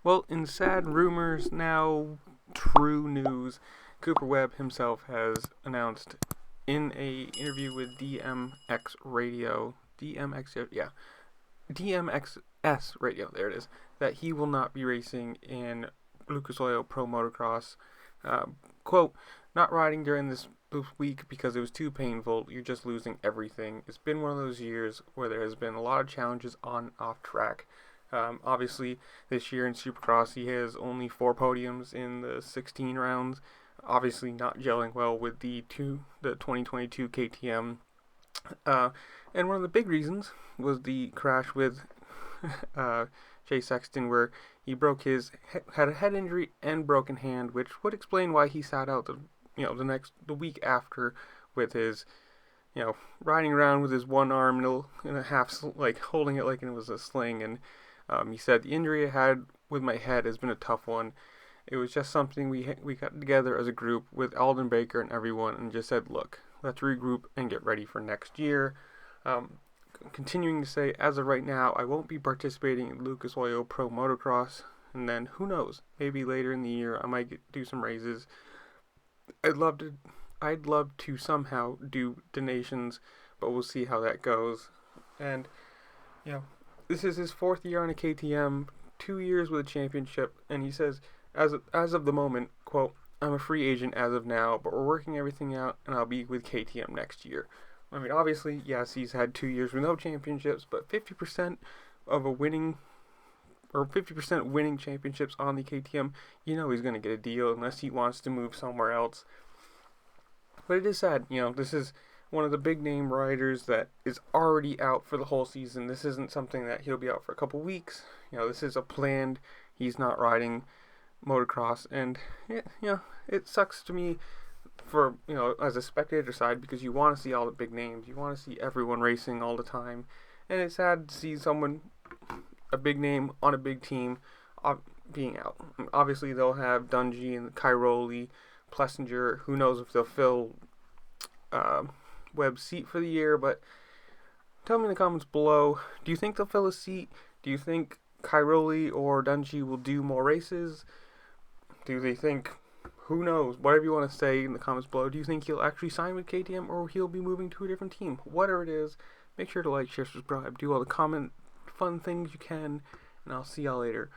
Well, in sad rumors, now true news, Cooper Webb himself has announced in a interview with DMX Radio, DMXS Radio, there it is, that he will not be racing in Lucas Oil Pro Motocross. Quote, not riding during this week because it was too painful. You're just losing everything. It's been one of those years where there has been a lot of challenges on and off track. Obviously, this year in Supercross, he has only 4 podiums in the 16 rounds. Obviously, not gelling well with the 2022 KTM. And one of the big reasons was the crash with Jay Sexton, where he had a head injury and broken hand, which would explain why he sat out the week after with his, riding around with his one arm in a half, like holding it like it was a sling. And he said, the injury I had with my head has been a tough one. It was just something we got together as a group with Alden Baker and everyone and just said, look, let's regroup and get ready for next year. Continuing to say, as of right now, I won't be participating in Lucas Oil Pro Motocross. And then, who knows, maybe later in the year I might do some races. I'd love to somehow do donations, but we'll see how that goes. And, this is his 4th year on a KTM, 2 years with a championship, and he says, as of the moment, quote, I'm a free agent as of now, but we're working everything out, and I'll be with KTM next year. I mean, obviously, yes, he's had 2 years with no championships, but 50% winning championships on the KTM, he's going to get a deal unless he wants to move somewhere else. But it is sad, this is one of the big name riders that is already out for the whole season. This isn't something that he'll be out for a couple weeks. This is a planned, he's not riding motocross, and it sucks to me for, as a spectator side, because you want to see all the big names, you want to see everyone racing all the time, and it's sad to see someone, a big name on a big team, being out. Obviously they'll have Dungey and Cairoli, Plessinger, who knows if they'll fill Webb's seat for the year, but tell me in the comments below, do you think they'll fill a seat? Do you think Cairoli or Dungey will do more races? Do they think, who knows, whatever you want to say in the comments below, do you think he'll actually sign with KTM or he'll be moving to a different team? Whatever it is, make sure to like, share, subscribe, do all the fun things you can, and I'll see y'all later.